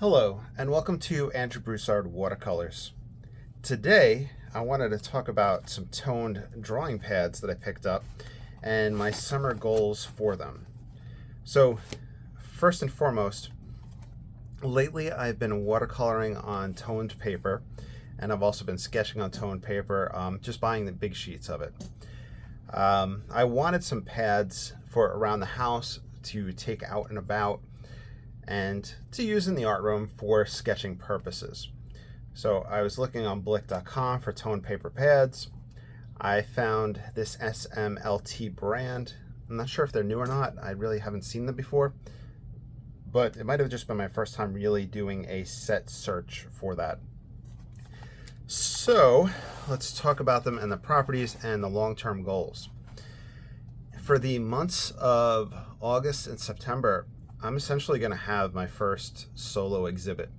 Hello, and welcome to Andrew Broussard Watercolors. Today, I wanted to talk about some toned drawing pads that I picked up and my summer goals for them. So, first and foremost, lately I've been watercoloring on toned paper, and I've also been sketching on toned paper, just buying the big sheets of it. I wanted some pads for around the house to take out and about and to use in the art room for sketching purposes. So I was looking on blick.com for toned paper pads. I found this SMLT brand. I'm not sure if they're new or not. I really haven't seen them before, but it might have just been my first time really doing a set search for that. So let's talk about them and the properties and the long-term goals. For the months of August and September, I'm essentially going to have my first solo exhibit.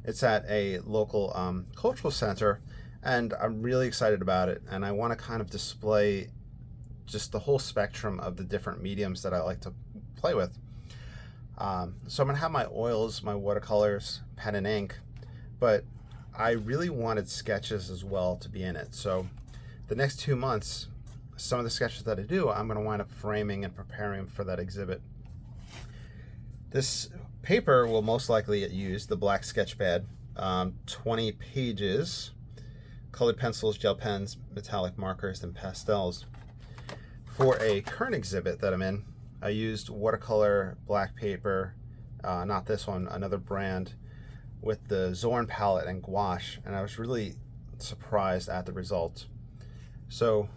It's at a local cultural center, and I'm really excited about it, and I want to kind of display just the whole spectrum of the different mediums that I like to play with. So I'm going to have my oils, my watercolors, pen and ink, but I really wanted sketches as well to be in it. So the next 2 months, some of the sketches that I do, I'm going to wind up framing and preparing for that exhibit. This paper will most likely use the black sketch pad, 20 pages, colored pencils, gel pens, metallic markers, and pastels. For a current exhibit that I'm in, I used watercolor black paper, not this one, another brand, with the Zorn palette and gouache, and I was really surprised at the result. So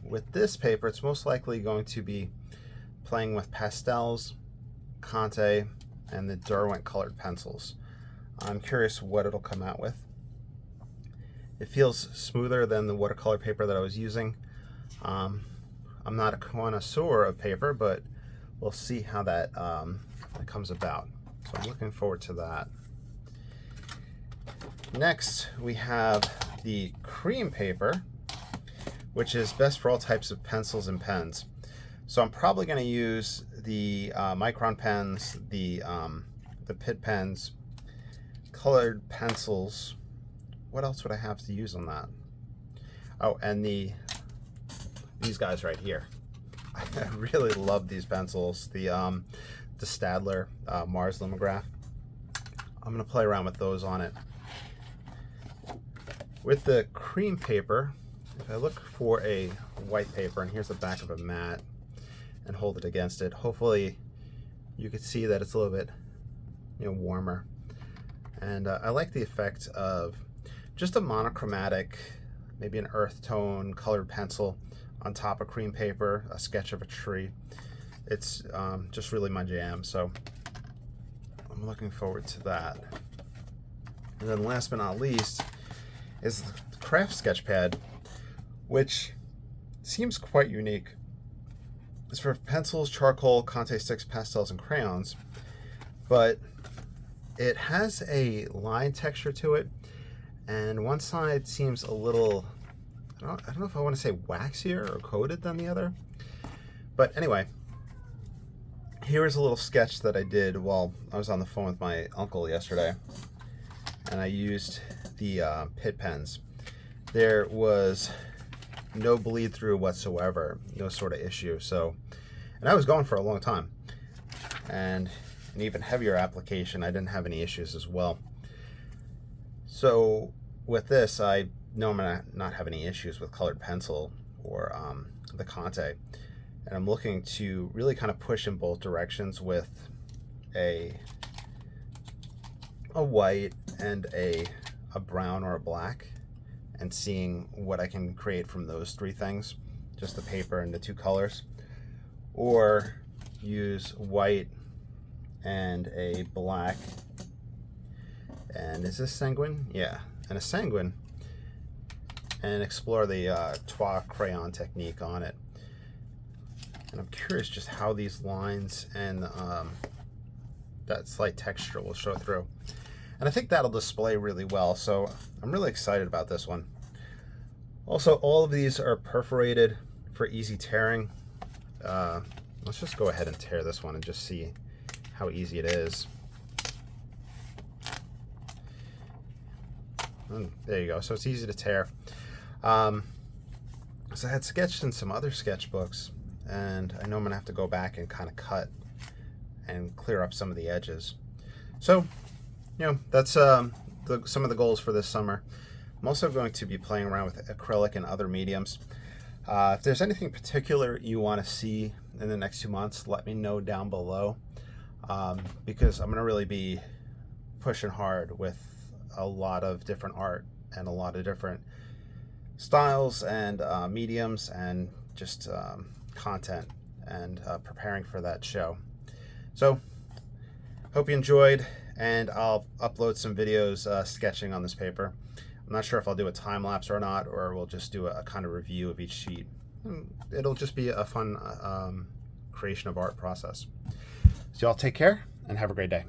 with this paper, it's most likely going to be playing with pastels, Conte, and the Derwent colored pencils. I'm curious what it'll come out with. It feels smoother than the watercolor paper that I was using. I'm not a connoisseur of paper, but we'll see how that comes about. So I'm looking forward to that. Next, we have the cream paper, which is best for all types of pencils and pens. So I'm probably going to use the micron pens, the Pitt pens, colored pencils. What else would I have to use on that? Oh, and these guys right here. I really love these pencils. The Stadler Mars Lumograph. I'm going to play around with those on it. With the cream paper, if I look for a white paper, and here's the back of a mat, and hold it against it, hopefully you could see that it's a little bit warmer. And I like the effect of just a monochromatic, maybe an earth tone colored pencil on top of cream paper, a sketch of a tree. It's just really my jam, so I'm looking forward to that. And then last but not least is the craft sketch pad, which seems quite unique. It's for pencils, charcoal, Conte sticks, pastels, and crayons, but it has a line texture to it, and one side seems a little, I don't know if I want to say waxier or coated than the other, but anyway, here is a little sketch that I did while I was on the phone with my uncle yesterday, and I used the Pitt pens. There was no bleed through whatsoever, no sort of issue. So, and I was going for a long time, and an even heavier application, I didn't have any issues as well. So with this, I know I'm gonna not have any issues with colored pencil or the Conte, and I'm looking to really kind of push in both directions with a white and a brown or a black, and seeing what I can create from those three things, just the paper and the two colors, or use white and a black, and is this sanguine? Yeah, and a sanguine, and explore the Trois crayon technique on it. And I'm curious just how these lines and that slight texture will show through. And I think that'll display really well, so I'm really excited about this one. Also, all of these are perforated for easy tearing. Let's just go ahead and tear this one and just see how easy it is. And there you go. So it's easy to tear. So I had sketched in some other sketchbooks, and I know I'm gonna have to go back and kind of cut and clear up some of the edges. So, you know, that's some of the goals for this summer. I'm also going to be playing around with acrylic and other mediums. If there's anything particular you want to see in the next 2 months, let me know down below, because I'm going to really be pushing hard with a lot of different art and a lot of different styles and mediums and just content, and preparing for that show. So hope you enjoyed, and I'll upload some videos sketching on this paper. I'm not sure if I'll do a time lapse or not, or we'll just do a kind of review of each sheet. It'll just be a fun creation of art process. So y'all take care and have a great day.